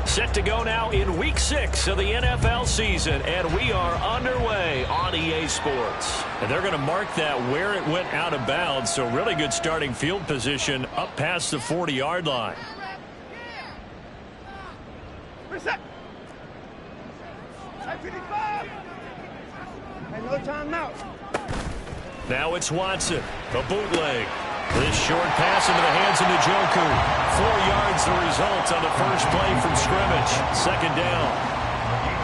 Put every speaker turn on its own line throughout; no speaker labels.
Set to go now in Week 6 of the NFL season, and we are underway on EA Sports. And they're going to mark that where it went out of bounds, so really good starting field position up past the 40-yard line.
Reset. And no timeout.
Now it's Watson, a bootleg. This short pass into the hands of Njoku. 4 yards the result on the first play from scrimmage. Second down.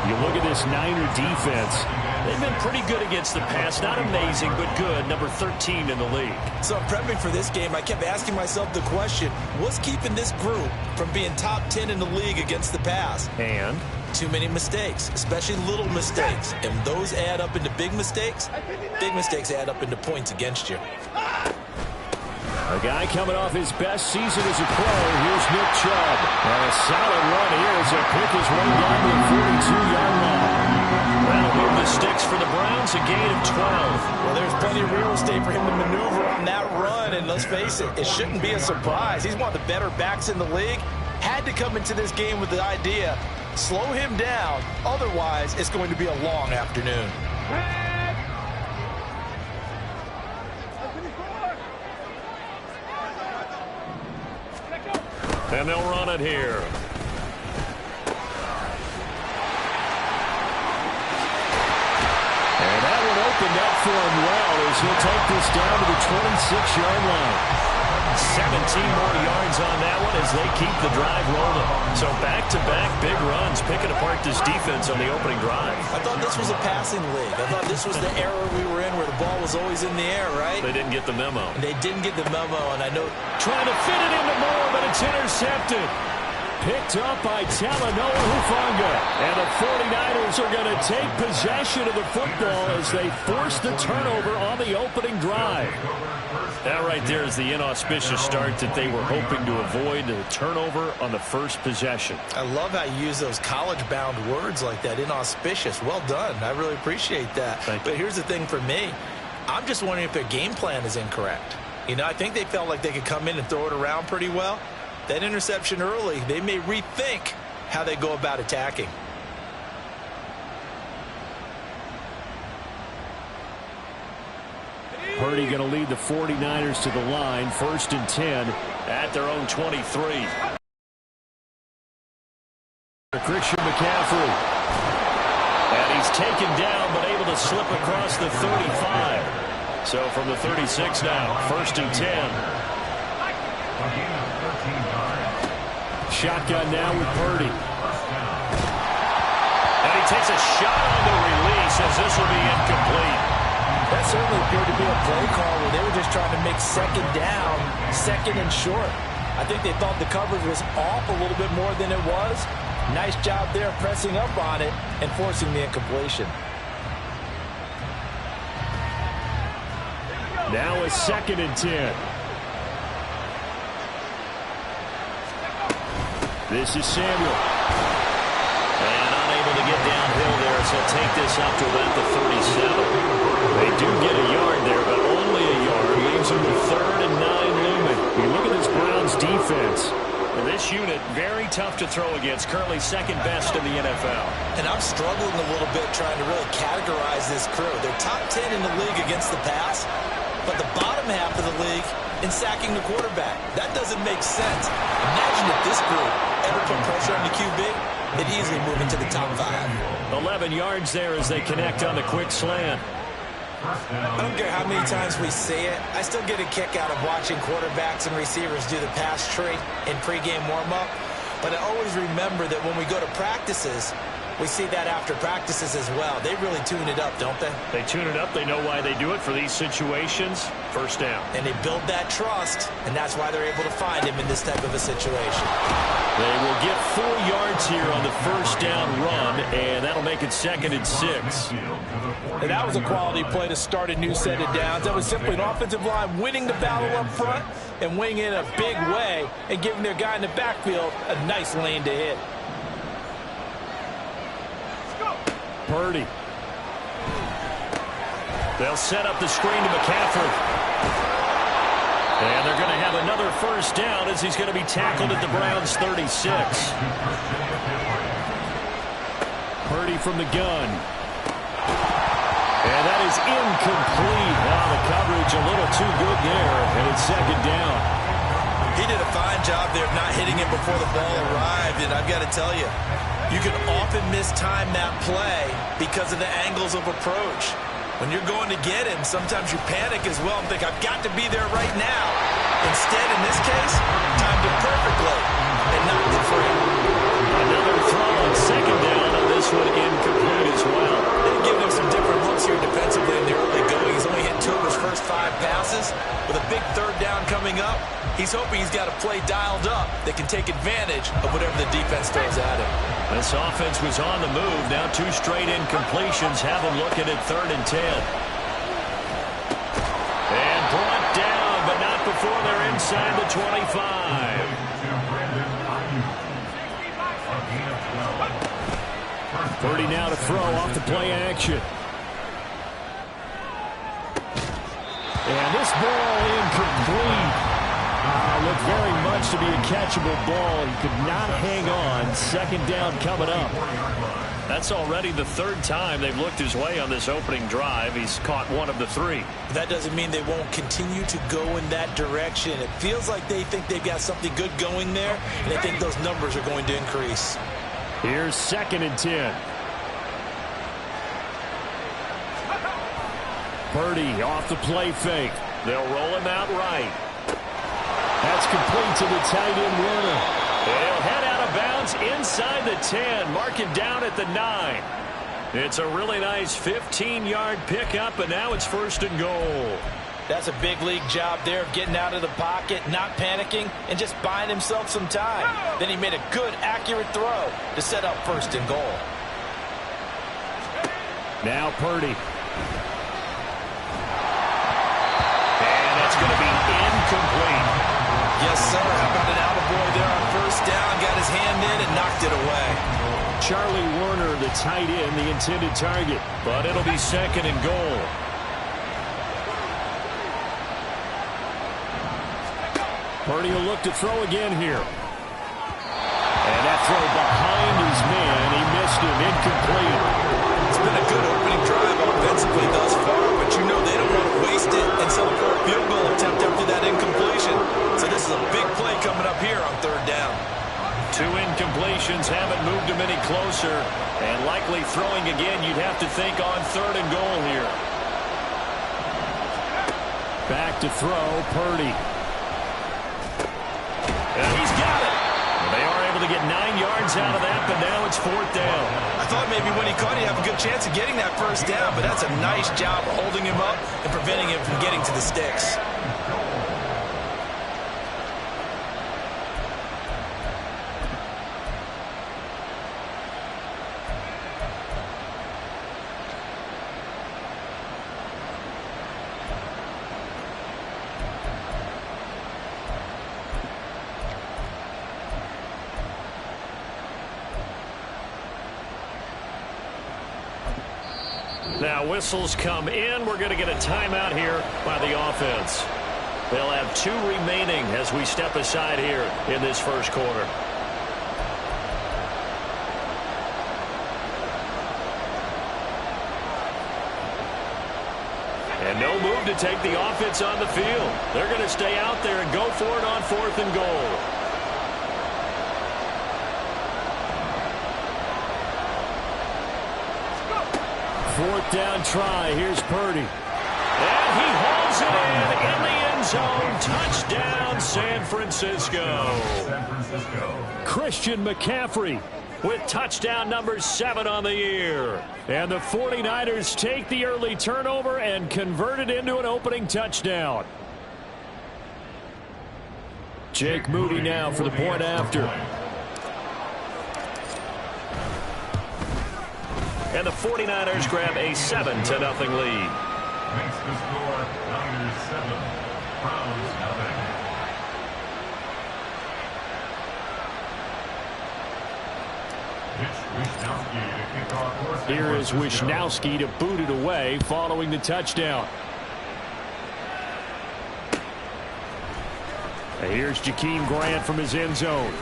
You look at this Niner defense. They've been pretty good against the pass. Not amazing, but good. Number 13 in the league.
So prepping for this game, I kept asking myself the question, what's keeping this group from being top 10 in the league against the pass?
And?
Too many mistakes, especially little mistakes. And those add up into big mistakes. Big mistakes add up into points against you.
A guy coming off his best season as a pro. Here's Nick Chubb. And a solid run here as they pick his way down to the 42-yard line. That'll move the sticks for the Browns, a gain of 12.
Well, there's plenty of real estate for him to maneuver on that run. And let's face it, it shouldn't be a surprise. He's one of the better backs in the league. Had to come into this game with the idea, slow him down. Otherwise, it's going to be a long afternoon.
And they'll run it here. And that one opened up for him well as he'll take this down to the 26-yard line. 17 more yards on that one as they keep the drive rolling. So back-to-back big runs, picking apart this defense on the opening drive.
I thought this was a passing league. I thought this was the era we were in where the ball was always in the air, right?
They didn't get the memo.
And they didn't get the memo, and I know...
Trying to fit it into Moore, but it's intercepted. Picked up by Talanoa Hufanga. And the 49ers are going to take possession of the football as they force the turnover on the opening drive. That right there is the inauspicious start that they were hoping to avoid, the turnover on the first possession.
I love how you use those college-bound words like that, inauspicious. Well done. I really appreciate that. But here's the thing for me. I'm just wondering if their game plan is incorrect. You know, I think they felt like they could come in and throw it around pretty well. That interception early, they may rethink how they go about attacking.
Purdy going to lead the 49ers to the line. 1st and 10 at their own 23. Christian McCaffrey. And he's taken down but able to slip across the 35. So from the 36 now, 1st and 10. Shotgun now with Purdy. And he takes a shot on the release as this will be incomplete.
That certainly appeared to be a play call where they were just trying to make second down, second and short. I think they thought the coverage was off a little bit more than it was. Nice job there pressing up on it and forcing the incompletion.
Now a 2nd and 10. This is Samuel. And unable to get downhill there, so take this up to about the 37. They do get a yard there, but only a yard. Leaves them with 3rd and 9 looming. You look at this Browns defense. And this unit, very tough to throw against. Currently 2nd best in the NFL.
And I'm struggling a little bit trying to really categorize this crew. They're top 10 in the league against the pass, but the bottom half of the league in sacking the quarterback. That doesn't make sense. Imagine if this group ever put pressure on the QB, they'd easily move into the top 5.
11 yards there as they connect on the quick slant.
I don't care how many times we see it. I still get a kick out of watching quarterbacks and receivers do the pass tree in pregame warm-up. But I always remember that when we go to practices, we see that after practices as well. They really tune it up, don't they?
They tune it up. They know why they do it for these situations. 1st down.
And they build that trust, and that's why they're able to find him in this type of a situation.
They will get 4 yards here on the 1st down run, and that'll make it 2nd and 6.
And that was a quality play to start a new set of downs. That was simply an offensive line winning the battle up front and winning in a big way and giving their guy in the backfield a nice lane to hit.
Purdy. They'll set up the screen to McCaffrey. And they're going to have another first down as he's going to be tackled at the Browns' 36. Purdy from the gun. And that is incomplete. Now the coverage a little too good there, and it's second down.
He did a fine job there of not hitting it before the ball arrived, and I've got to tell you, you can often mistime that play because of the angles of approach. When you're going to get him, sometimes you panic as well and think, I've got to be there right now. Instead, in this case, timed it perfectly and knocked it free.
Another throw on second down, and this one incomplete as well.
They've given him some different looks here defensively in the early going. He's only hit 2 of his first 5 passes. With a big third down coming up, he's hoping he's got a play dialed up that can take advantage of whatever the defense throws at him.
This offense was on the move. Now 2 straight incompletions have them looking at 3rd and 10. And brought down, but not before they're inside the 25. Purdy now to throw off the play action. And this ball incomplete. Looked very much to be a catchable ball. He could not hang on. Second down coming up. That's already the 3rd time they've looked his way on this opening drive. He's caught 1 of the 3.
That doesn't mean they won't continue to go in that direction. It feels like they think they've got something good going there, and they think those numbers are going to increase.
Here's 2nd and 10. Purdy off the play fake. They'll roll him out right. That's complete to the tight end runner. He'll head out of bounds inside the 10. Mark him down at the 9. It's a really nice 15-yard pickup, and now it's 1st and goal.
That's a big league job there of getting out of the pocket, not panicking, and just buying himself some time. Then he made a good, accurate throw to set up 1st and goal.
Now Purdy. And that's going to be incomplete.
Yes, sir. How about an attaboy there on 1st down? Got his hand in and knocked it away.
Charlie Werner, the tight end, the intended target. But it'll be 2nd and goal. Purdy will look to throw again here. And that throw behind his man. He missed him. Incomplete.
It's been a good opening drive offensively thus far, but you know they don't want to waste it and settle for a field goal attempt after that incompletion. So this is a big play coming up here on 3rd down.
2 incompletions haven't moved him any closer, and likely throwing again, you'd have to think on 3rd and goal here. Back to throw, Purdy. And he's got it. They are able to get 9 yards out of that, but now it's 4th down.
I thought maybe when he caught it, he'd have a good chance of getting that 1st down, but that's a nice job holding him up and preventing him from getting to the sticks.
Now whistles come in. We're going to get a timeout here by the offense. They'll have 2 remaining as we step aside here in this 1st quarter. And no move to take the offense on the field. They're going to stay out there and go for it on 4th and goal. 4th down try. Here's Purdy. And he hauls it in the end zone. Touchdown, San Francisco. Christian McCaffrey with touchdown number 7 on the year. And the 49ers take the early turnover and convert it into an opening touchdown. Jake Moody now for the point after. And the 49ers grab a 7-0 lead.
Makes the score Niners 7, Browns nothing.
Here is Wishnowsky to boot it away following the touchdown. And here's Jakeem Grant from his end zone.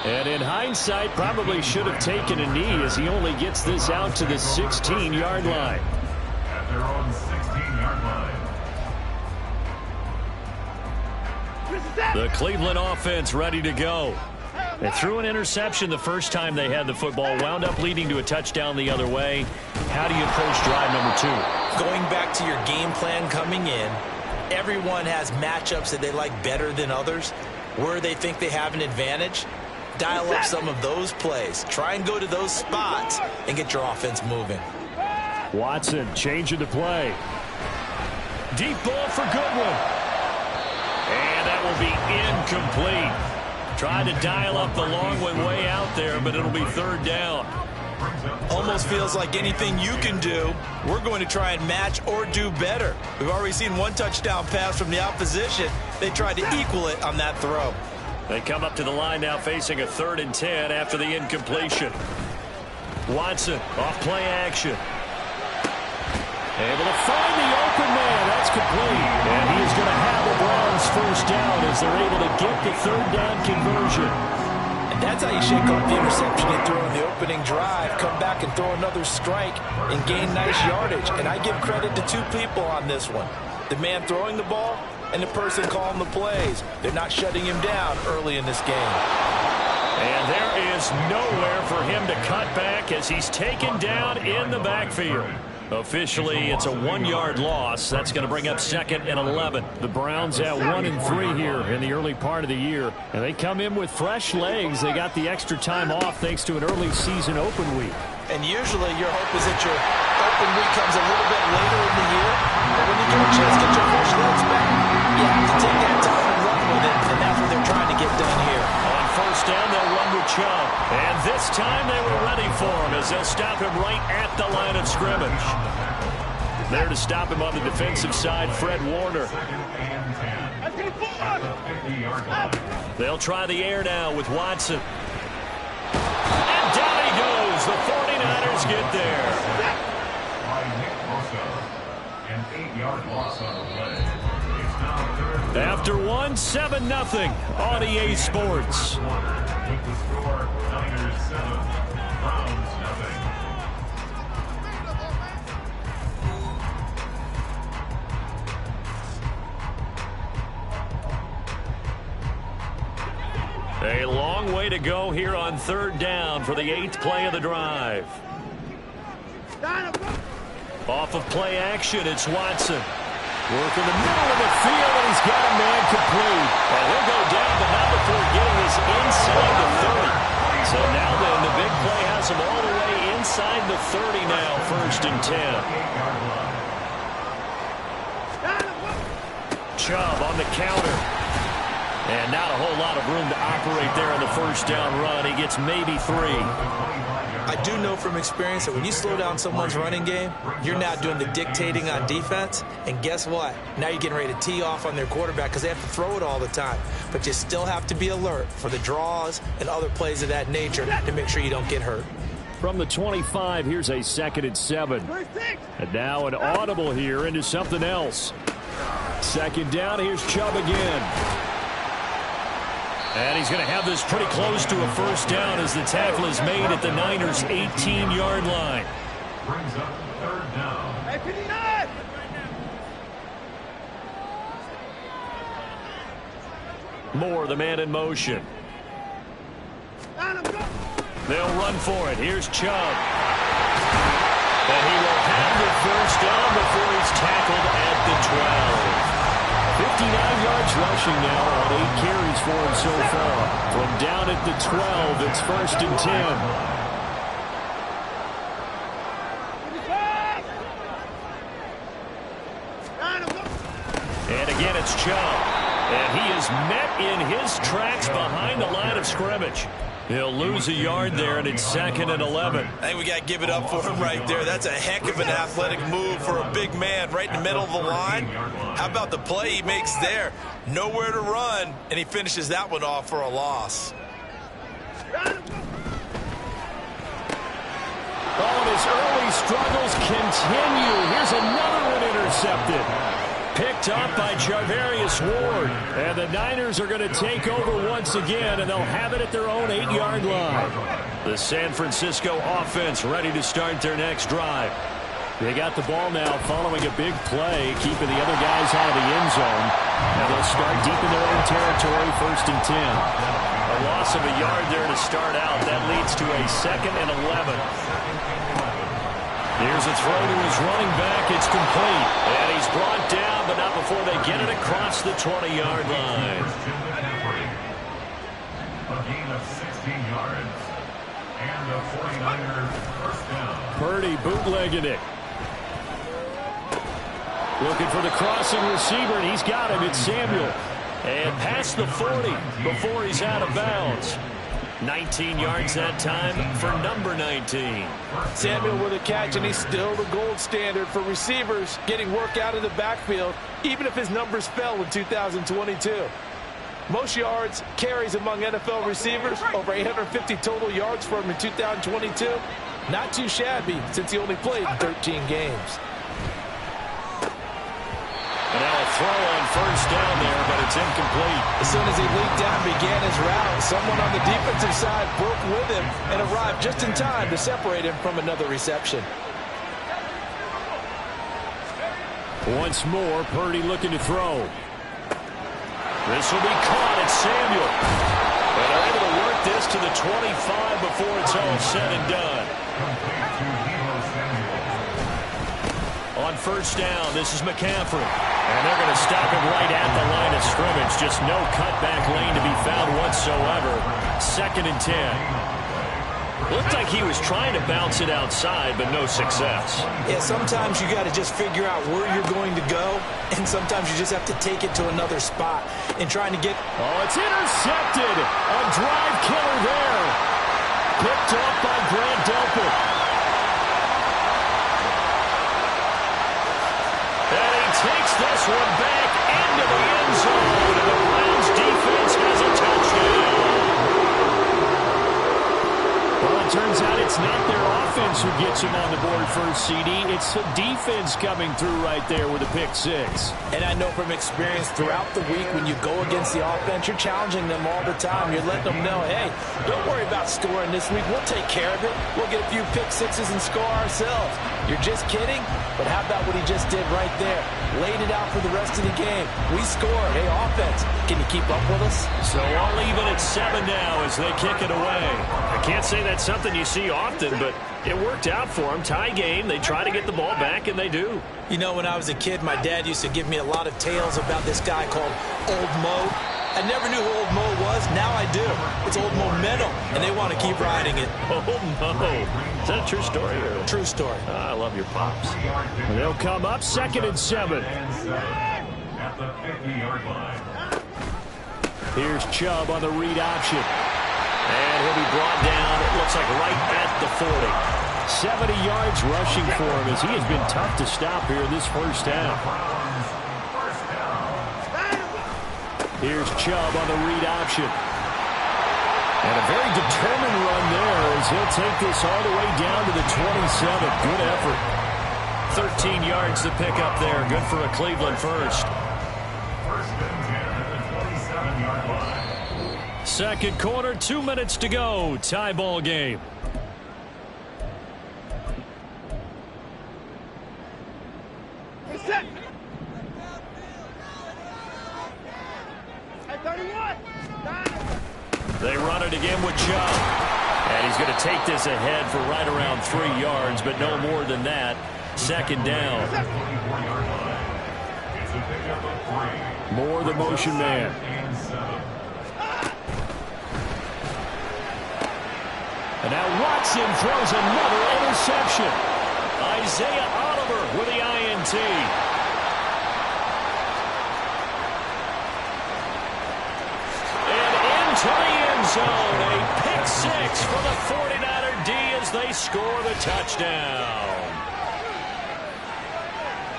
And in hindsight, probably should have taken a knee as he only gets this out to the 16-yard line.
At their own 16-yard line.
The Cleveland offense ready to go. They threw an interception the first time they had the football, wound up leading to a touchdown the other way. How do you approach drive number 2?
Going back to your game plan coming in, everyone has matchups that they like better than others. Where they think they have an advantage, dial up some of those plays. Try and go to those spots and get your offense moving.
Watson changing the play. Deep ball for Goodwin. And that will be incomplete. Tried to dial up the long one way out there, but it'll be third down.
Almost feels like anything you can do, we're going to try and match or do better. We've already seen one touchdown pass from the opposition. They tried to equal it on that throw.
They come up to the line now facing a 3rd and 10 after the incompletion. Watson off play action. Able to find the open man. That's complete. And he is going to have the Browns first down as they're able to get the 3rd down conversion.
And that's how you shake off the interception you threw in the opening drive. Come back and throw another strike and gain nice yardage. And I give credit to 2 people on this one. The man throwing the ball and the person calling the plays. They're not shutting him down early in this game.
And there is nowhere for him to cut back as he's taken down in the backfield. Officially, it's a 1-yard loss. That's going to bring up 2nd and 11. The Browns at 1 and 3 here in the early part of the year. And they come in with fresh legs. They got the extra time off thanks to an early season open week.
And usually your hope is that your open week comes a little bit later in the year. But when you get a chance to get your fresh legs back, you have to take that time and run with it. And that's what they're trying to get done here.
On first down, they'll run with Chubb. And this time they were ready for him as they'll stop him right at the line of scrimmage. There to stop him on the defensive side, Fred Warner. They'll try the air now with Watson. And down he goes. The 49ers get there.
By Nick Bosa. An 8-yard loss on the play. It's now 3rd down.
After 1, 7-0 on EA Sports.
With the score, Niners 7, Browns 0.
A long way to go here on 3rd down for the 8th play of the drive. Off of play action, it's Watson. Working the middle of the field, and he's got a man complete. And he'll go down, but not before getting this inside the 30. So now then, the big play has him all the way inside the 30 now, 1st and 10. Chubb on the counter. And not a whole lot of room to operate there on the first down run. He gets maybe 3.
I do know from experience that when you slow down someone's running game, you're now doing the dictating on defense. And guess what? Now you're getting ready to tee off on their quarterback because they have to throw it all the time. But you still have to be alert for the draws and other plays of that nature to make sure you don't get hurt.
From the 25, here's a 2nd and 7. And now an audible here into something else. 2nd down, here's Chubb again. And he's going to have this pretty close to a first down as the tackle is made at the Niners' 18-yard line.
Brings up 3rd down.
Moore, the man in motion. They'll run for it. Here's Chubb. And he will have the first down before he's tackled at the 12. 59 yards rushing now on 8 carries for him so far. From down at the 12, it's 1st and 10. And again, it's Chubb. And he is met in his tracks behind the line of scrimmage. He'll lose a yard there, and it's 2nd and 11.
I think we got to give it up for him right there. That's a heck of an athletic move for a big man right in the middle of the line. How about the play he makes there? Nowhere to run, and he finishes that one off for a loss.
Oh, and his early struggles continue. Here's another one intercepted. Picked picked up by Charvarius Ward. And the Niners are going to take over once again, and they'll have it at their own 8-yard line. The San Francisco offense ready to start their next drive. They got the ball now following a big play, keeping the other guys out of the end zone. And they'll start deep in their own territory, 1st and 10. A loss of a yard there to start out. That leads to a 2nd and 11. Here's a throw to his running back. It's complete. And he's brought down, but not before they get it across the 20-yard line.
A gain of 16 yards. And the 49ers first down.
Purdy bootlegging it. Looking for the crossing receiver, and he's got him. It's Samuel. And past the 40 before he's out of bounds. 19 yards that time for number 19.
Samuel with a catch, and he's still the gold standard for receivers getting work out of the backfield, even if his numbers fell in 2022. Most yards, carries among NFL receivers, over 850 total yards for him in 2022. Not too shabby since he only played 13 games.
And now a throw on 1st down there, but it's incomplete.
As soon as he leaped down and began his route, someone on the defensive side broke with him and arrived just in time to separate him from another reception.
Once more, Purdy looking to throw. This will be caught. It's Samuel. And they're able to work this to the 25 before it's all said and done. On 1st down, this is McCaffrey. And they're going to stop him right at the line of scrimmage. Just no cutback lane to be found whatsoever. 2nd and 10. Looked like he was trying to bounce it outside, but no success.
Yeah, sometimes you got to just figure out where you're going to go, and sometimes you just have to take it to another spot and trying to get...
Oh, it's intercepted. A drive killer there. Picked up by Grant Delpit. And he takes this one back into the end zone. And the Browns defense has a touchdown. Well, it turns out it's not their offense who gets him on the board first, CD. It's the defense coming through right there with a pick 6.
And I know from experience throughout the week when you go against the offense, you're challenging them all the time. You're letting them know, hey, don't worry about scoring this week. We'll take care of it. We'll get a few pick 6s and score ourselves. You're just kidding? But how about what he just did right there? Laid it out for the rest of the game. We scored. Hey, offense, can you keep up with us?
So all even at 7 now as they kick it away. I can't say that's something you see often, but it worked out for them. Tie game. They try to get the ball back, and they do.
You know, when I was a kid, my dad used to give me a lot of tales about this guy called Old Mo. I never knew who Old Mo was. Now I do. It's Old Momentum, and they want to keep riding it.
Oh, no. Is that a true story? Or?
True story.
I love your pops. They'll come up 2nd and 7.
At the 50-yard line.
Here's Chubb on the read option. And he'll be brought down, it looks like right at the 40. 70 yards rushing for him as he has been tough to stop here in this 1st half. Here's Chubb on the read option. And a very determined run there as he'll take this all the way down to the 27. Good effort. 13 yards to pick up there. Good for a Cleveland first.
1st and 10 at the 27-yard line.
2nd quarter, 2 minutes to go. Tie ball game.
Reset. Hey, 31.
They run it again with Chubb. And he's going to take this ahead for right around 3 yards, but no more than that. 2nd down. More the motion man. And now Watson throws another interception. Isaiah Oliver with the INT. And into the end zone. A pick 6 for the 49er D as they score the touchdown.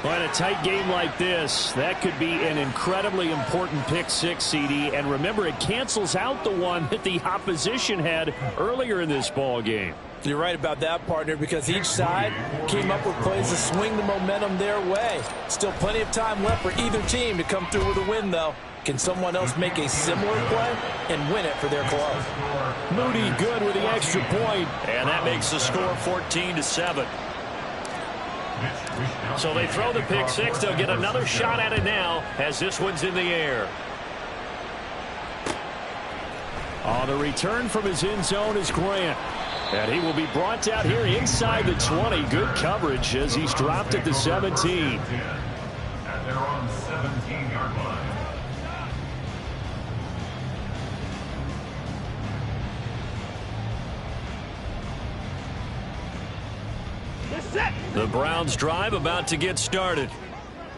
Well, in a tight game like this, that could be an incredibly important pick six, CD. And remember, it cancels out the one that the opposition had earlier in this ball game.
You're right about that, partner, because each side came up with plays to swing the momentum their way. Still plenty of time left for either team to come through with a win, though. Can someone else make a similar play and win it for their club?
Moody good with the extra point, and that makes the score 14-7. So they throw the pick six. They'll get another shot at it now as this one's in the air. On the return from his end zone is Grant. And he will be brought down here inside the 20. Good coverage as he's dropped at the 17.
At their own 17-yard line.
The Browns drive about to get started.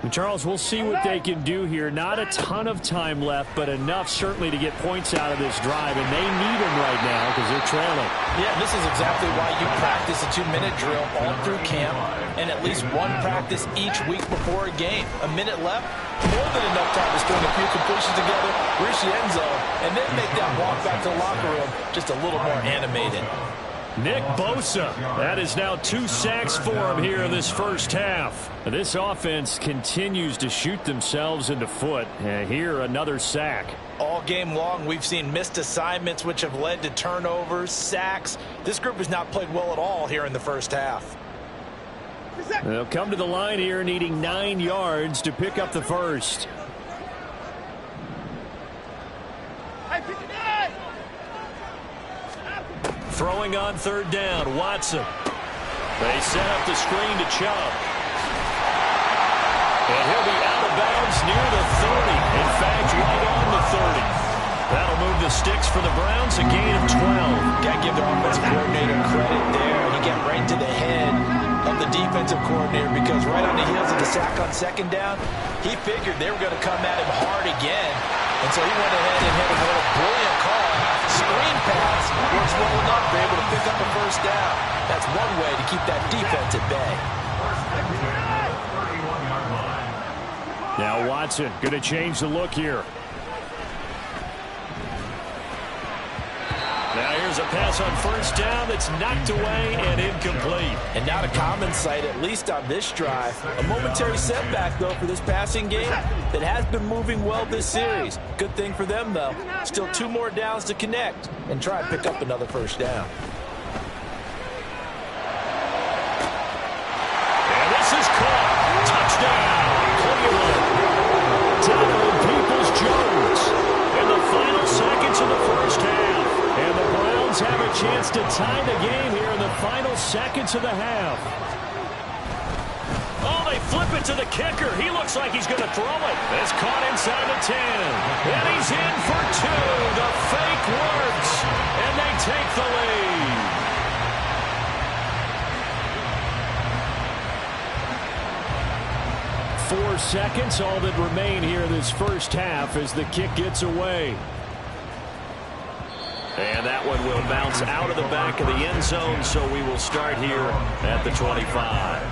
And Charles, we'll see what they can do here. Not a ton of time left, but enough certainly to get points out of this drive. And they need them right now because they're trailing.
Yeah, this is exactly why you practice a 2-minute drill all through camp and at least one practice each week before a game. A minute left, more than enough time to string a few completions together, reach the end zone, and then make that walk back to the locker room just a little more animated.
Nick Bosa, that is now 2 sacks for him here in this first half. This offense continues to shoot themselves in the foot. Here, another sack.
All game long, we've seen missed assignments, which have led to turnovers, sacks. This group has not played well at all here in the first half.
They'll come to the line here needing 9 yards to pick up the first. Throwing on third down, Watson. They set up the screen to Chubb. And he'll be out of bounds near the 30. In fact, right on the 30. That'll move the sticks for the Browns, a gain of 12.
Got to give their offensive coordinator credit there. He got right to the head of the defensive coordinator because right on the heels of the sack on second down, he figured they were going to come at him hard again. And so he went ahead and hit a brilliant call. Screen pass works well enough. They're able to pick up a first down. That's one way to keep that defense at bay.
Now Watson going to change the look here. Now here's a pass on first down that's knocked away and incomplete.
And not a common sight, at least on this drive. A momentary setback, though, for this passing game that has been moving well this series. Good thing for them, though. Still 2 more downs to connect and try and pick up another first down.
And this is caught. Touchdown, Cleveland. Donovan Peoples-Jones in the final seconds of the first half. And the Browns have a chance to tie the game here in the final seconds of the half. Oh, they flip it to the kicker. He looks like he's going to throw it. It's caught inside the 10. And he's in for 2. The fake works. And they take the lead. Four seconds, all that remain here in this first half as the kick gets away. And that one will bounce out of the back of the end zone, so we will start here at the 25.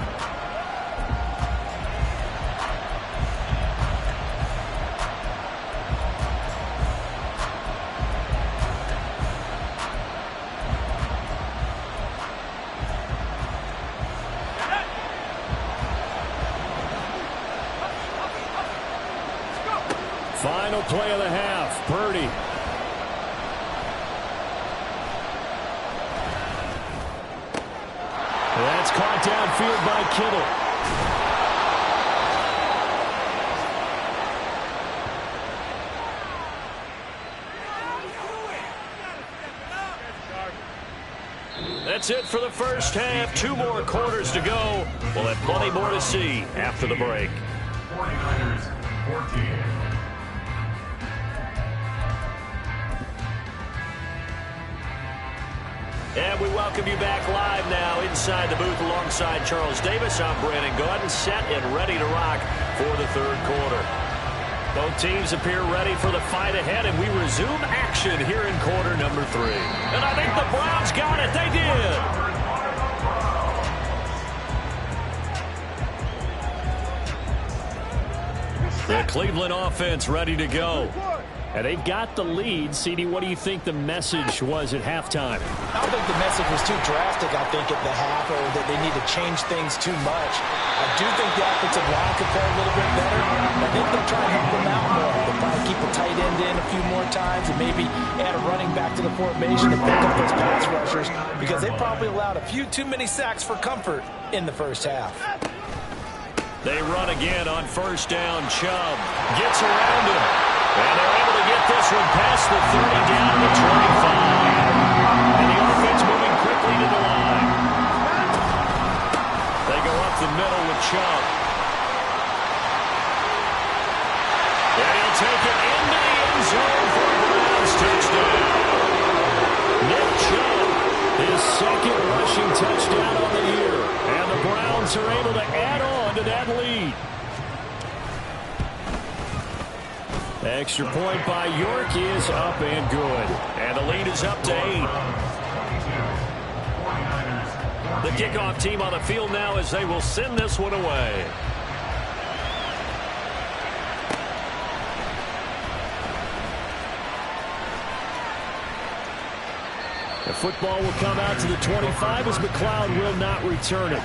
Final play of the half, Purdy. That's caught downfield by Kittle. That's it for the first half. 2 more quarters to go. We'll have plenty more to see after the break.
49ers 14.
And we welcome you back live now inside the booth alongside Charles Davis. I'm Brandon Gaudin, set and ready to rock for the third quarter. Both teams appear ready for the fight ahead, and we resume action here in quarter number 3. And I think the Browns got it. They did. The Cleveland offense ready to go. And they've got the lead. CD, what do you think the message was at halftime?
I don't think the message was too drastic, I think, at the half, or that they need to change things too much. I do think the offensive line could play a little bit better. I think they'll try and help them out more. They'll probably keep a tight end in a few more times and maybe add a running back to the formation to pick up those pass rushers, because they probably allowed a few too many sacks for comfort in the first half.
They run again on first down. Chubb gets around him. And they're able to get this one past the 30 down to the 25. And the offense moving quickly to the line. They go up the middle with Chubb. And he'll take it into the end zone for a Browns touchdown. Nick Chubb, his second rushing touchdown on the year. And the Browns are able to add on to that lead. Extra point by York is up and good. And the lead is up to 8. The kickoff team on the field now as they will send this one away. The football will come out to the 25 as McLeod will not return it.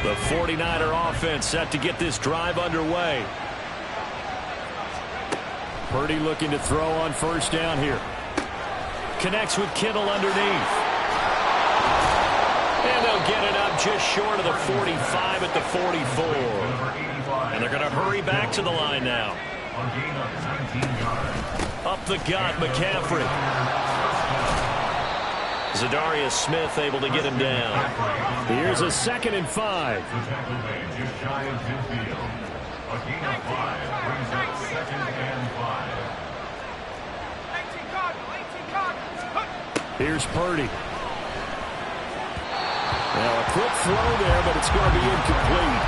The 49er offense set to get this drive underway. Purdy looking to throw on first down here. Connects with Kittle underneath. And they'll get it up just short of the 45 at the 44. And they're going to hurry back to the line now. Up the gut, McCaffrey. Zadarius Smith able to get him down. Here's a 2nd and 5. Here's Purdy. Now a quick throw there, but it's going to be incomplete.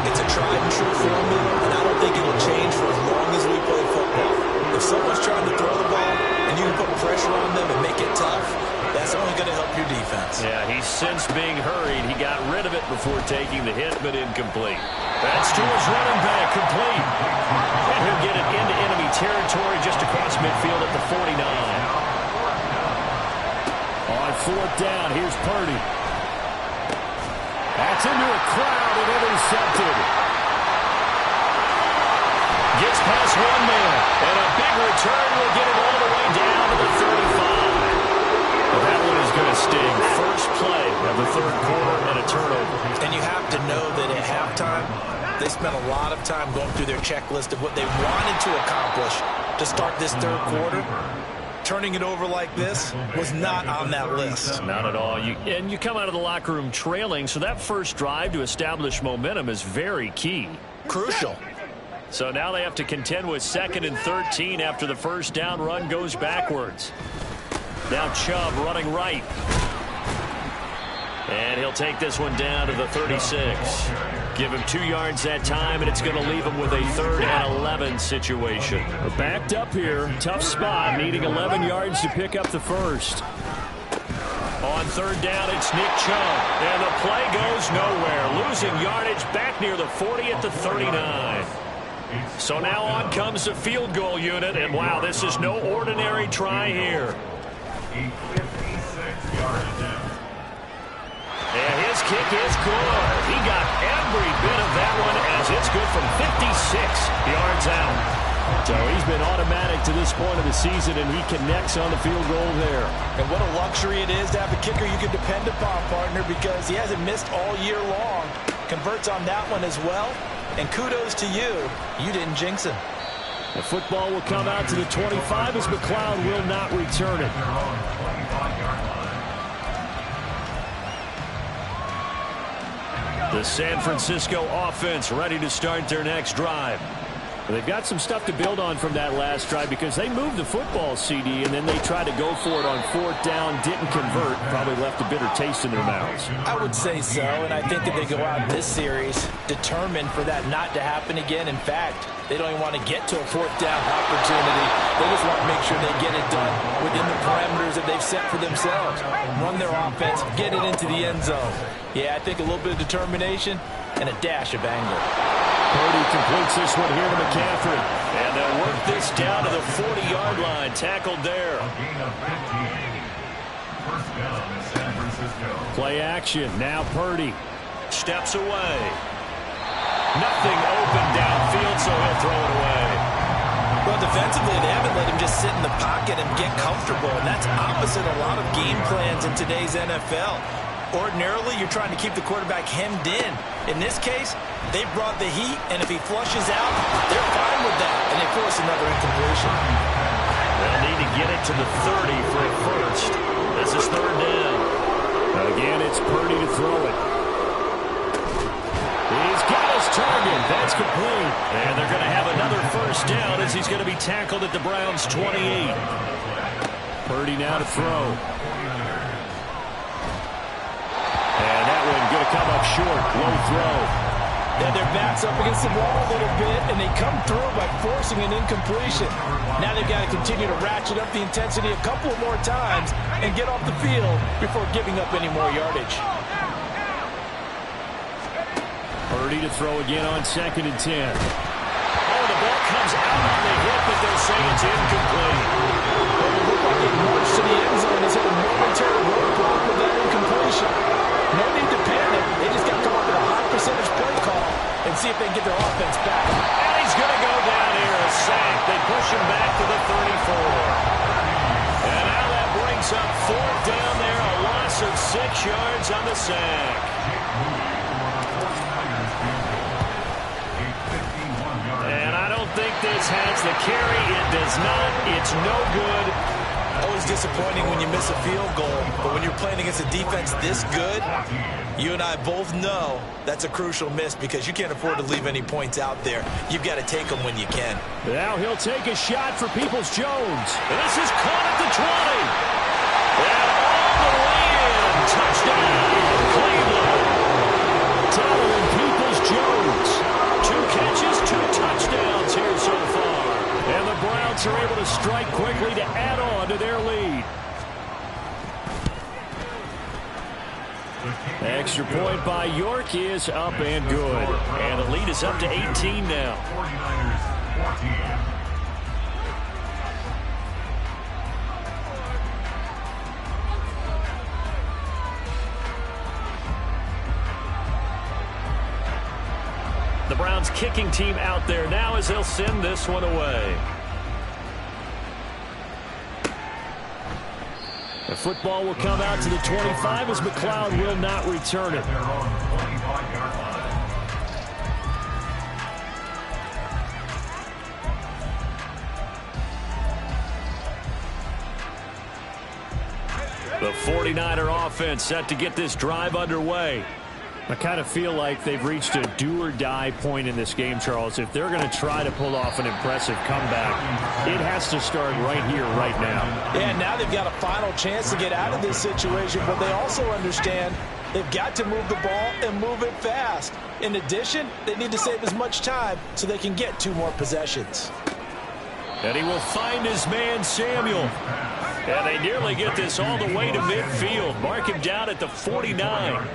It's a tried and true formula, and I don't think it'll change for as long as we play football. If someone's trying to throw the ball and you can put pressure on them and make it tough, that's only going to help your defense.
Yeah, he's since being hurried. He got rid of it before taking the hit, but incomplete. That's to his running back, complete. And he'll get it into enemy territory just across midfield at the 49. On 4th down, here's Purdy. That's into a crowd and intercepted. Gets past one man, and a big return will get him all the way down to the 35. Well, that one is going to sting. First play of the 3rd quarter and a turnover.
And you have to know that at halftime, they spent a lot of time going through their checklist of what they wanted to accomplish to start this 3rd quarter. Turning it over like this was not on that list.
Not at all. And you come out of the locker room trailing, so that first drive to establish momentum is very key.
Crucial.
So now they have to contend with 2nd and 13 after the first down run goes backwards. Now Chubb running right. And he'll take this one down to the 36. Give him 2 yards that time, and it's going to leave him with a 3rd and 11 situation. We're backed up here. Tough spot, needing 11 yards to pick up the first. On 3rd down, it's Nick Chubb. And the play goes nowhere. Losing yardage back near the 40 at the 39. So now on comes the field goal unit. And wow, this is no ordinary try here. And his kick is good. He got every bit of that one as it's good from 56 yards out. So he's been automatic to this point of the season, and he connects on the field goal there.
And what a luxury it is to have a kicker you can depend upon, partner, because he hasn't missed all year long. Converts on that one as well. And kudos to you. You didn't jinx him.
The football will come out to the 25 as McLeod will not return it. The San Francisco offense ready to start their next drive. They've got some stuff to build on from that last drive because they moved the football, CD, and then they tried to go for it on 4th down, didn't convert, probably left a bitter taste in their mouths.
I would say so, and I think that they go out this series determined for that not to happen again. In fact, they don't even want to get to a 4th down opportunity. They just want to make sure they get it done within the parameters that they've set for themselves. Run their offense, get it into the end zone. Yeah, I think a little bit of determination and a dash of anger.
Purdy completes this one here to McCaffrey. And they'll work this down to the 40-yard line. Tackled there.
A gain of 15. First down in San Francisco.
Play action. Now Purdy steps away. Nothing open downfield, so he'll throw it away.
Well, defensively, they haven't let him just sit in the pocket and get comfortable, and that's opposite a lot of game plans in today's NFL. Ordinarily, you're trying to keep the quarterback hemmed in. In this case, they brought the heat, and if he flushes out, they're fine with that, and they force another incompletion.
They'll need to get it to the 30 for a first. This is 3rd down. Again, it's Purdy to throw it. He's got his target. That's complete. And they're going to have another first down as he's going to be tackled at the Browns' 28. Purdy now to throw. And that one going to come up short. Low throw.
Yeah, their back's up against the wall a little bit, and they come through by forcing an incompletion. Now they've got to continue to ratchet up the intensity a couple more times and get off the field before giving up any more yardage.
Purdy to throw again on 2nd and 10. Oh, the ball comes out on the hit, but they'll say it's incomplete.
Well, it looked like they marched to the end zone as hit a momentary roadblock with that incompletion. No need to panic. They just got to come up with a high percentage play call and see if they can get their offense back.
And he's going to go down here, a sack. They push him back to the 34. And now that brings up 4th down there, a loss of 6 yards on the sack. And I don't think this has the carry. It does not. It's no good.
Always disappointing when you miss a field goal, but when you're playing against a defense this good, you and I both know that's a crucial miss because you can't afford to leave any points out there. You've got to take them when you can.
Now he'll take a shot for Peoples-Jones. This is caught at the 20. And all the way in. Touchdown, Cleveland. Donovan Peoples-Jones. 2 catches, 2 touchdowns here so far. And the Browns are able to strike quickly to add on to their lead. Extra point by York is up and good. And the lead is up to 18 now.
49ers 14.
The Browns kicking team out there now as they'll send this one away. The football will come out to the 25 as McLeod will not return it. The 49er offense set to get this drive underway. I kind of feel like they've reached a do-or-die point in this game, Charles. If they're going to try to pull off an impressive comeback, it has to start right here, right now.
Yeah, now they've got a final chance to get out of this situation, but they also understand they've got to move the ball and move it fast. In addition, they need to save as much time so they can get 2 more possessions.
And he will find his man, Samuel. And they nearly get this all the way to midfield. Mark him down at the 49.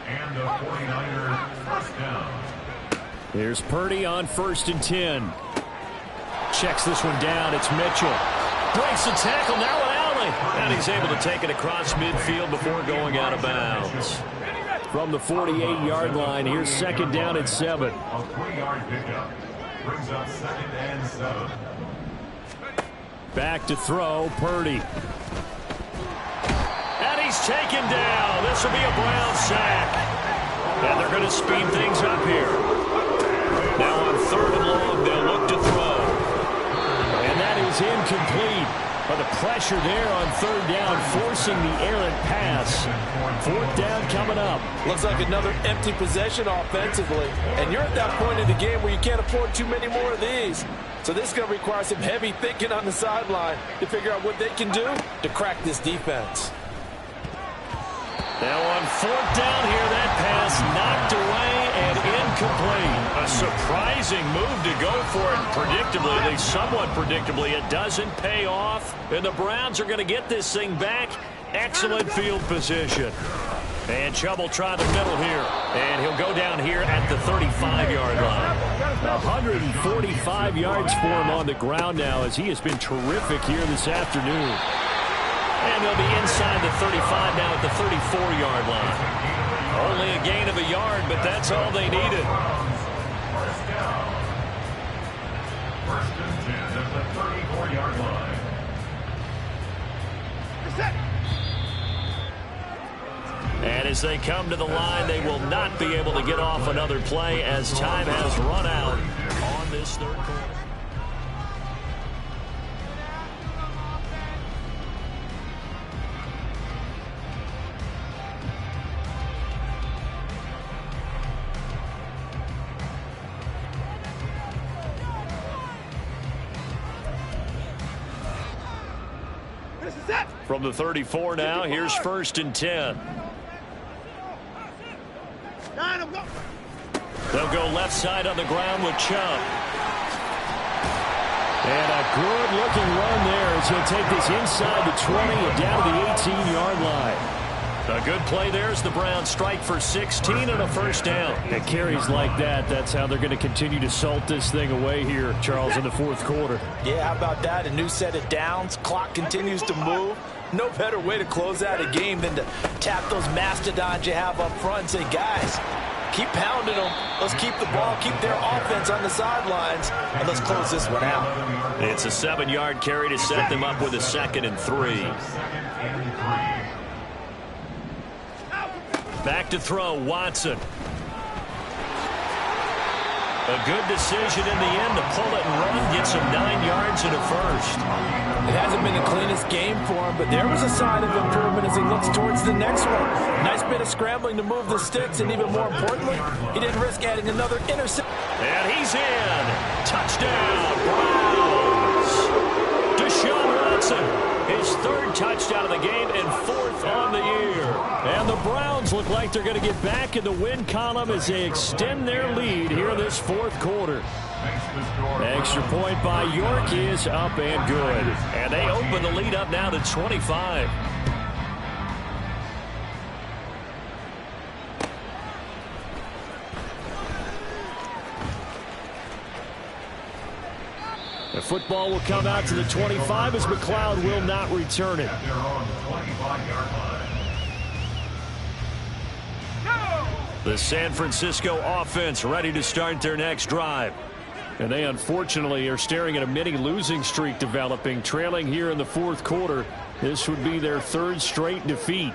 And the 49ers first down.
Here's Purdy on 1st and 10. Checks this one down. It's Mitchell. Breaks the tackle. Now an alley. And he's able to take it across midfield before going out of bounds. From the 48-yard line, here's 2nd down and 7.
A 3-yard pickup. Brings up 2nd and 7.
Back to throw, Purdy. And he's taken down. This will be a Brown sack. And they're going to speed things up here. Now on 3rd and long, they'll look to throw. And that is incomplete. But the pressure there on third down, forcing the errant pass. Fourth down coming up.
Looks like another empty possession offensively. And you're at that point in the game where you can't afford too many more of these. So this is going to require some heavy thinking on the sideline to figure out what they can do to crack this defense.
Now on fourth down here, that pass knocked away and incomplete. A surprising move to go for it. Predictably, at least somewhat predictably, it doesn't pay off. And the Browns are going to get this thing back. Excellent field position. And Chubb will try the middle here. And he'll go down here at the 35-yard line. 145 yards for him on the ground now, as he has been terrific here this afternoon. And they'll be inside the 35 now at the 34-yard line. Only a gain of a yard, but that's all they needed.
First and 10 at the 34-yard line.
And as they come to the line, they will not be able to get off another play as time has run out on this third quarter. From the 34 now, here's first and 10. They'll go left side on the ground with Chubb. And a good-looking run there as he'll take this inside the 20 and down to the 18-yard line. A good play there as the Browns strike for 16 and a first down. At carries like that, that's how they're going to continue to salt this thing away here, Charles, in the fourth quarter.
Yeah, how about that? A new set of downs. Clock continues to move. No better way to close out a game than to tap those mastodons you have up front and say, guys, keep pounding them. Let's keep the ball, keep their offense on the sidelines, and let's close this one out.
It's a 7-yard carry to set them up with a 2nd and 3. Back to throw, Watson. A good decision in the end to pull it and run, get some 9 yards and a first.
It hasn't been the cleanest game for him, but there was a sign of improvement as he looks towards the next one. Nice bit of scrambling to move the sticks, and even more importantly, he didn't risk adding another interception.
And he's in. Touchdown, Browns. Deshaun Watson, his 3rd touchdown of the game and 4th on the year. And the Browns look like they're going to get back in the win column as they extend their lead here this fourth quarter. Extra point by York is up and good. And they open the lead up now to 25. The football will come out to the 25 as McLeod will not return it.
They're on the 25-yard line.
The San Francisco offense ready to start their next drive. And they unfortunately are staring at a mini losing streak developing, trailing here in the fourth quarter. This would be their 3rd straight defeat.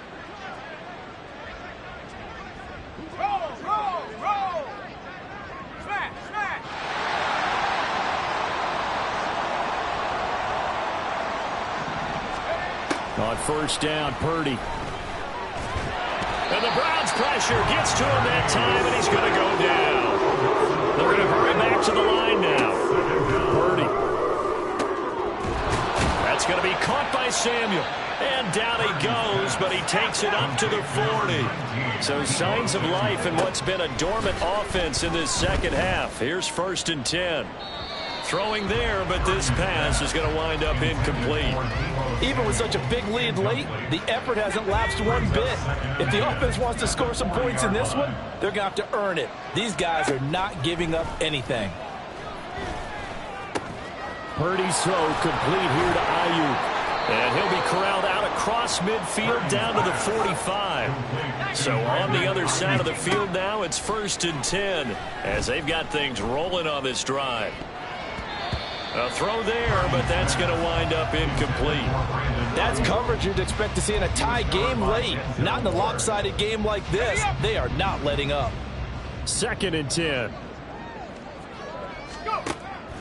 On first down, Purdy. And the Browns pressure gets to him that time, and he's going to go down. They're going to hurry back to the line now. Purdy. That's going to be caught by Samuel. And down he goes, but he takes it up to the 40. So signs of life in what's been a dormant offense in this second half. Here's first and 10. Throwing there, but this pass is going to wind up incomplete.
Even with such a big lead late, the effort hasn't lapsed one bit. If the offense wants to score some points in this one, they're going to have to earn it. These guys are not giving up anything.
Purdy's throw complete here to Ayuk. And he'll be corralled out across midfield down to the 45. So on the other side of the field now, it's first and 10 as they've got things rolling on this drive. A throw there, but that's going to wind up incomplete.
That's coverage you'd expect to see in a tie game late. Not in a lopsided game like this. They are not letting up.
2nd and 10.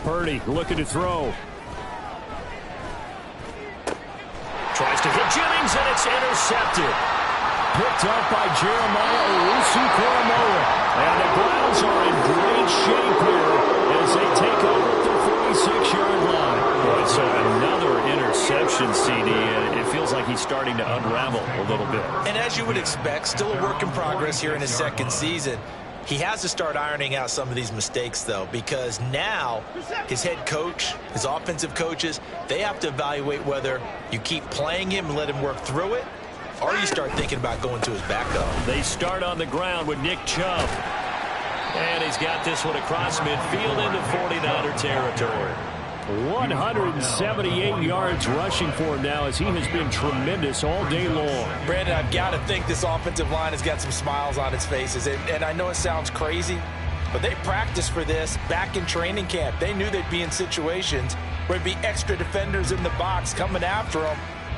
Purdy looking to throw. Tries to hit Jennings, and it's intercepted. Picked up by Jeremiah Owusu-Koramoah. And the Browns are in great shape here as they take over at the 46-yard line. Boy, so another interception, CD, and it feels like he's starting to unravel a little bit.
And as you would expect, still a work in progress here in his second season. He has to start ironing out some of these mistakes, though, because now his head coach, his offensive coaches, they have to evaluate whether you keep playing him and let him work through it, or you start thinking about going to his backup.
They start on the ground with Nick Chubb. And he's got this one across midfield into 49er territory. 178 yards rushing for him now as he has been tremendous all day long.
Brandon, I've got to think this offensive line has got some smiles on its faces. And I know it sounds crazy, but they practiced for this back in training camp. They knew they'd be in situations where there'd be extra defenders in the box coming after them,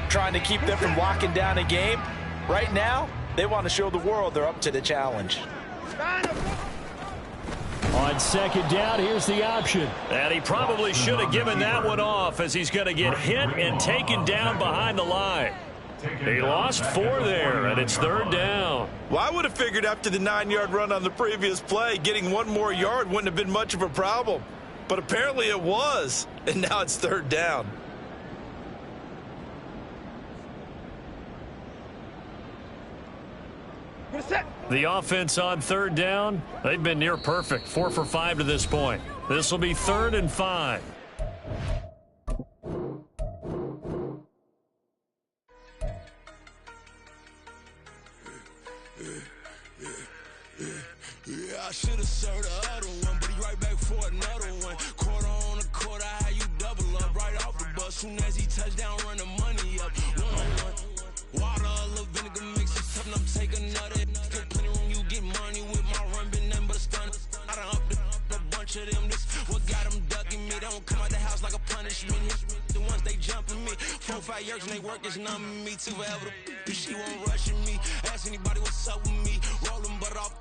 trying to keep them from locking down a game. Right now, they want to show the world they're up to the challenge.
On second down, here's the option. And he probably should have given that one off as he's going to get hit and taken down behind the line. He lost 4 there, and it's third down.
Well, I would have figured after the 9-yard run on the previous play, getting 1 more yard wouldn't have been much of a problem. But apparently it was, and now it's third down.
The offense on third down, they've been near perfect. 4 for 5 to this point. This will be 3rd and 5.
Yeah, I should have served the other one, but he right back for another one. Quarter on a quarter, how you double up right off the bus. Soon as he touch down, run the money up. 1-on-1. Water, a little vinegar mix it tough enough, take another. Still plenty room, you get money with my run, been nothing but a stun. I done up a bunch of them. This what got them ducking me. They don't come out the house like a punishment. The ones they jumping me. 4 or 5 years and they work is numbing me. Too forever. She won't rushing me. Ask anybody what's up with me. Rolling butt off.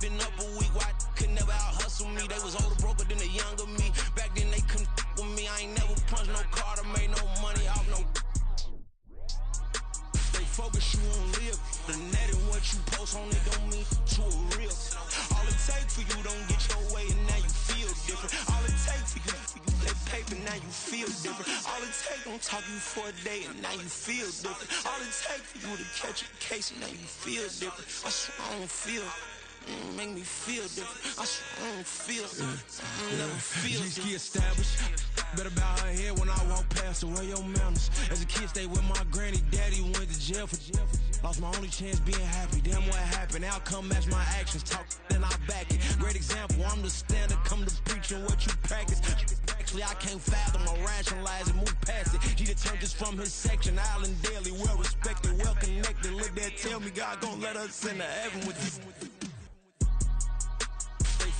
Been up a week, why could never out hustle me? They was older, broker than the younger me. Back then they couldn't with me. I ain't never punched no card or made no money off no. Stay focused, you won't live. The net and what you post on it don't mean to a real. All it takes for you don't get your way and now you feel different. All it takes for you that paper, now you feel different. All it takes don't talk you for a day and now you feel different. All it takes for you to catch a case and now you feel different. I swear I don't feel. Make me feel different. I swear I don't feel. I never feel different. G-ski established. Better bow her head when I walk past the way your manners. As a kid, stayed with my granny. Daddy went to jail for jail. Lost my only chance being happy. Damn what happened. Outcome match my actions. Talk then I back it. Great example. I'm the standard. Come to preaching what you practice. Actually, I can't fathom or rationalize and move past it. He determined just from his section. Island daily, well respected, well connected. Look there, tell me God gon' let us into heaven with you.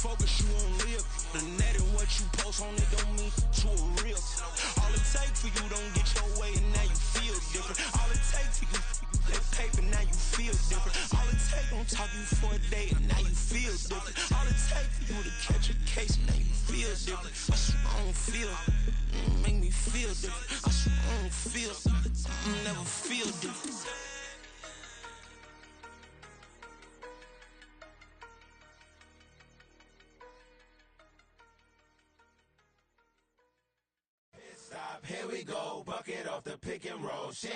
Focus, you won't live. The net and what you post on it don't mean to a real. All it takes for you don't get your way and now you feel different. All it takes for you that paper, now you feel different. All it takes don't talk you for a day and now you feel different. All it takes for you to catch a case and now you feel different. I swear I don't feel. Make me feel different. I swear I don't feel. I never feel different.
Here we go, bucket off the pick and roll. Champ,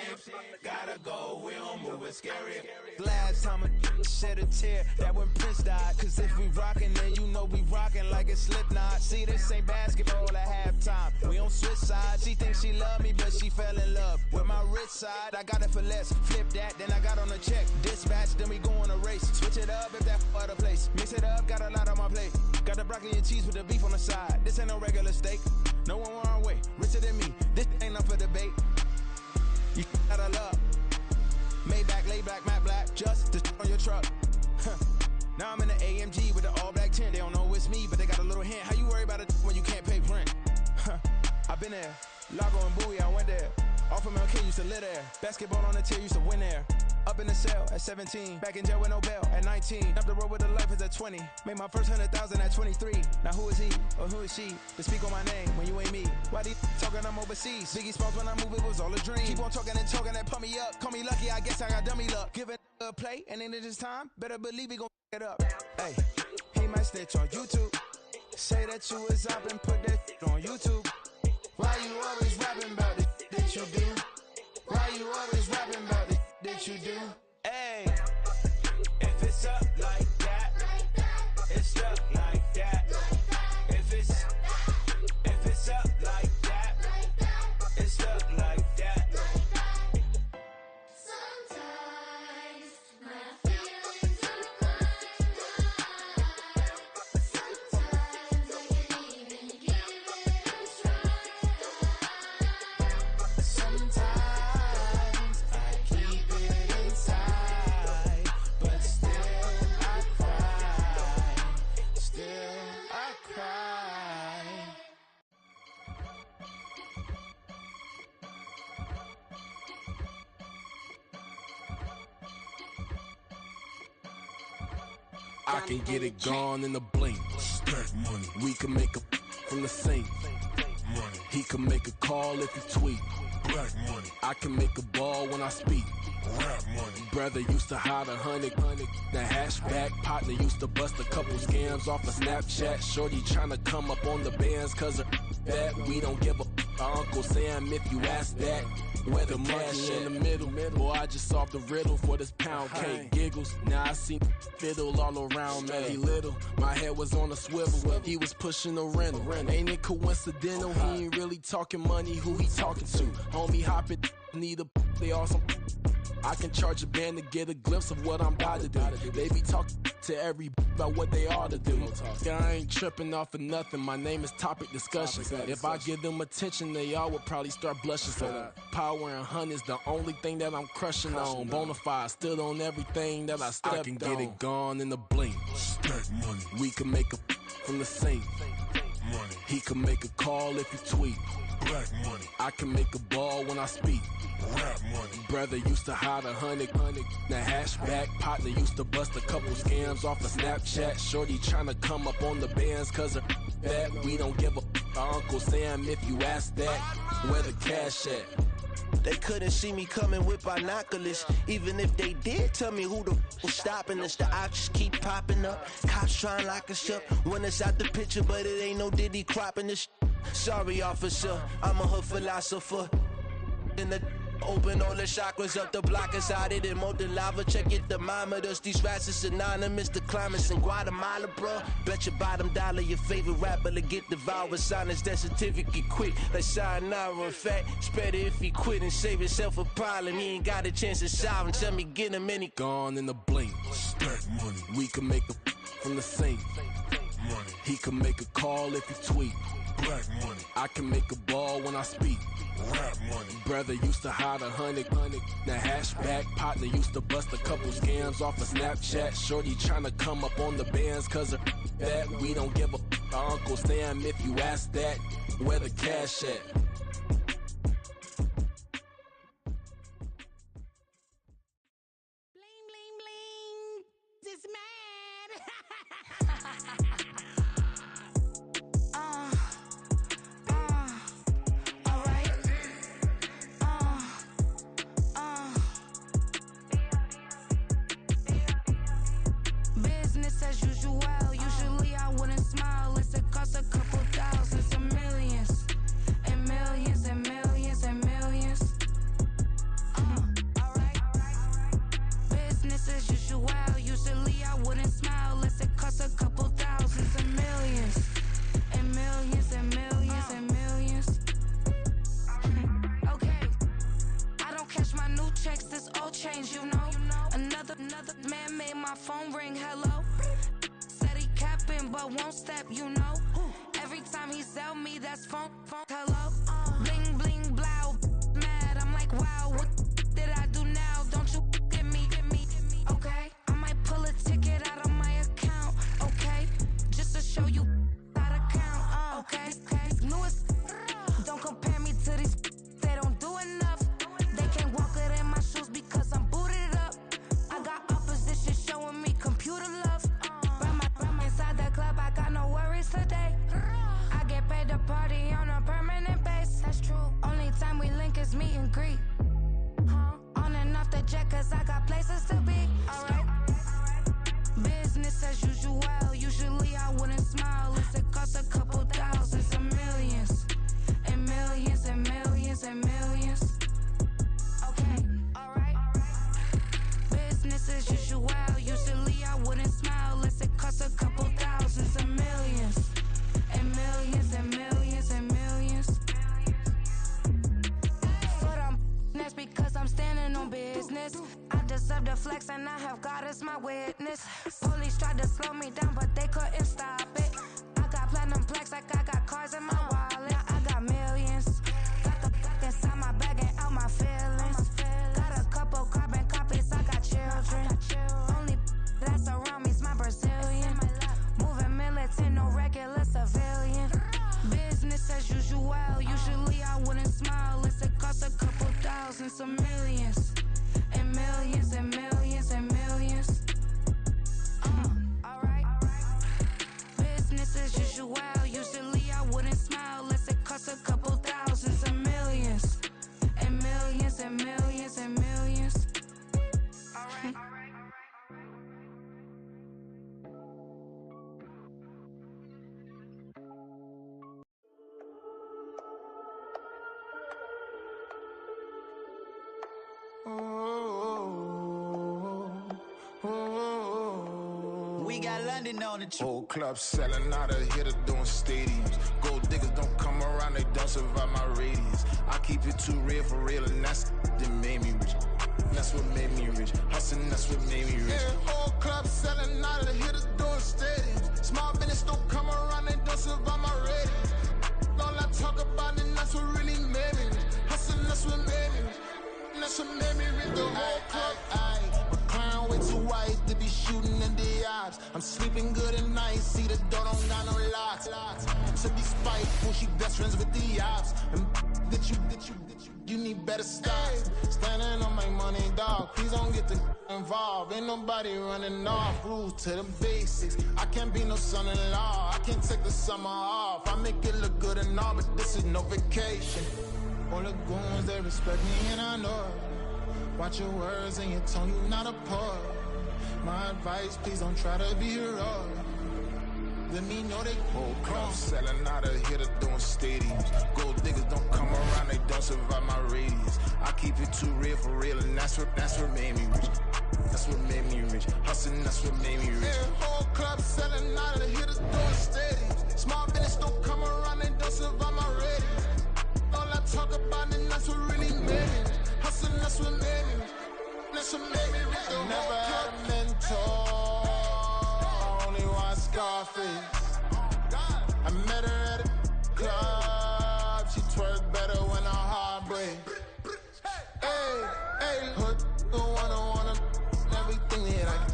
gotta go, we don't move it scary.
Last time a shed a tear, that when Prince died. Cause if we rockin', then you know we rockin' like it's Slipknot. See, this ain't basketball at halftime. We on switch sides. She thinks she love me, but she fell in love with my rich side. I got it for less. Flip that, then I got on a check. Dispatch, then we go on a race. Switch it up if that other place. Mix it up, got a lot on my plate. Got the broccoli and cheese with the beef on the side. This ain't no regular steak. No one wrong way, richer than me. This ain't up for debate. You gotta love. Maybach, lay back, matte black, just to on your truck. Now I'm in the AMG with the all black tint. They don't know it's me, but they got a little hint. How you worry about it when you can't pay rent? I've been there. Lago and Bowie, I went there. Off of MLK used to live there. Basketball on the tier used to win there.
Up in the cell at 17, back in jail with no bail at 19. Up the road with a life as at 20. Made my first 100,000 at 23. Now who is he or who is she to speak on my name when you ain't me? Why these talking I'm overseas? Biggie Smalls when I move it was all a dream. Keep on talking and pump me up. Call me lucky, I guess I got dummy luck. Give it a play and then it's time. Better believe he gon' it up. Hey, he might snitch on YouTube. Say that you was up and put that on YouTube. Why you always rapping about the that you do? Why you always rapping about the that you do?
Hey, if it's up like that, it's up like that. If it's up like that, it's up like that.
Sometimes my feelings are sometimes I can even give it a try.
Sometimes I keep it inside, but still I cry. Still I cry.
I can get it gone in a blink. Stack money. We can make a from the sink. Money. He can make a call if he tweet. Black money. I can make a ball when I speak. Rap money. Brother used to hide 100. The hashback partner used to bust a couple scams off of Snapchat. Shorty tryna come up on the bands cause of that. We don't give a Uncle Sam if you ask that. Where the money in the middle. Boy, I just solved the riddle for this pound cake. Giggles, now I see fiddle all around me. He little, my head was on a swivel. He was pushing a rental. Ain't it coincidental? He ain't really talking money, who he talking to? Homie hopping, need a they awesome. I can charge a band to get a glimpse of what I'm about to do. They be talking to every about what they ought to do. I ain't tripping off of nothing. My name is Topic Discussion. If I give them attention, they all would probably start blushing. So power and hunt is the only thing that I'm crushing on. Bonafide stood on everything that I stepped on. I can get it gone in a blink. Stack money. We can make a from the sink. Money. He can make a call if he tweet. Black money. I can make a ball when I speak. Rap money. Brother used to hide 100. The hashback partner used to bust a couple scams off of Snapchat. Shorty tryna come up on the bands cause of that. We don't give a Uncle Sam if you ask that. Where the cash at?
They couldn't see me coming with binoculars. Even if they did tell me who the was stopping us, the options keep popping up. Cops trying to lock us up when it's out the picture, but it ain't no Diddy cropping this. Sorry, officer, I'm a hood philosopher. In the open all the chakras up the block inside it and molten lava. Check your thermometers. These rats is anonymous. The climates in Guatemala, bro. Bet your bottom dollar your favorite rapper to get devoured. Sign his death certificate quick. Like sayonara. In fact, it's better if he quit and save himself a problem. He ain't got a chance to solve him. Tell me get him any
gone in a blink. Stack money. We can make a from the sink. Money. He can make a call if he tweet. Black money. I can make a ball when I speak. Rap money. Brother used to hide 100. The hashback partner used to bust a couple scams off of Snapchat. Shorty tryna come up on the bands cause of that. We don't give a Uncle Sam if you ask that. Where the cash at?
Bling, bling, bling. This mad. Business as usual. Usually I wouldn't smile. It's a cost a couple thousands of millions. And millions and millions and millions. Alright. Business as usual. Usually I wouldn't smile. Unless it cost a couple thousands of millions. And millions and millions and millions. Okay. I don't cash my new checks, this old change, you know. Another man made my phone ring, hello. Said he capping, but won't step, you know. Every time he sell me, that's phone, hello. Bling, bling, blow, mad, I'm like, wow, what did I do now? Don't you get me, okay? I might pull a ticket out of my account, okay? Just to show you how to count, okay? Newest, don't compare me to these, they don't do enough. They can't walk it in my shoes because I'm booted up. and I have God as my witness. Police tried to slow me down, but they couldn't stop it. I got platinum plaques like I got cars in my wallet. I got millions. Got the fuck inside my bag and out my feelings. Got a couple carbon copies, I got children. Only that's around me's my Brazilian. Moving militant, no regular civilian. Business as usual, usually I wouldn't smile. Unless it cost a couple thousands, some millions. And millions and millions and millions. Alright. Business as usual, usually I wouldn't smile. Unless it cost a couple thousands and millions. And millions and millions and millions. Alright.
We got London on the trip.
Whole club selling out of here to doing stadiums. Gold diggers don't come around, they don't survive my radius. I keep it too real for real, and that's that made me rich. That's what made me rich. Hustling, that's what made me rich. Yeah, whole club selling out of here to doing stadiums. Small business don't come around, they don't survive my radius. All I talk about, and that's what really made me rich. Hustling, that's what made me rich. That's what made me rich. The whole club. Way too white to be shooting in the eyes. I'm sleeping good at night, see the door don't got no locks. To be spiteful, she best friends with the ops. And you need better stocks. Standing on my money, dog. Please don't get the involved. Ain't nobody running off. Rules to the basics. I can't be no son-in-law. I can't take the summer off. I make it look good and all, but this is no vacation. All the goons, they respect me and I know it. Watch your words and your tone, you not a poet. My advice, please don't try to be heroic. Let me know they whole club selling out of here to doing stadiums. Gold diggers don't come around, they don't survive my radius. I keep it too real for real, and that's what made me rich. That's what made me rich. Hustling, that's what made me rich. Yeah, whole club selling out of here to doing stadiums. Small business don't come around, they don't survive my radius. All I talk about, and that's what really made me rich. Hustling, that's what made me rich. That's what made me rich. I never had a mentor, only one Scarface. I met her at a club, she twerk better when her heart breaks. Hey, hood, wanna everything that I can.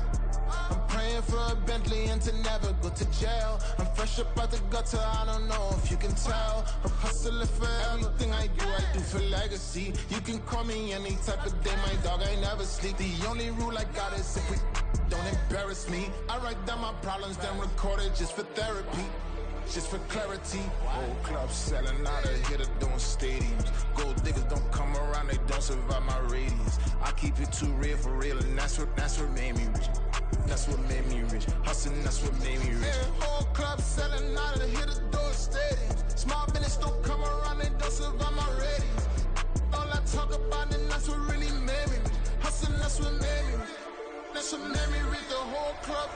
I'm praying for a Bentley and to never go to jail. I'm fresh up out the gutter, I don't know if you can tell. I'm hustling for everything I do for legacy. You can call me any type of day, my dog, I never sleep. The only rule I got is if we don't embarrass me. I write down my problems, then record it just for therapy. Just for clarity. Whole club selling out of here to doing stadiums. Gold diggers don't come around, they don't survive my radius. I keep it too real for real, and that's what made me rich. That's what made me rich. Hustling, that's what made me rich. Yeah, whole club selling out of here to doing stadiums. Small business don't come around, they don't survive my radius. All I talk about, and that's what really made me rich. Hustling, that's what made me rich. That's what made me rich. The whole club.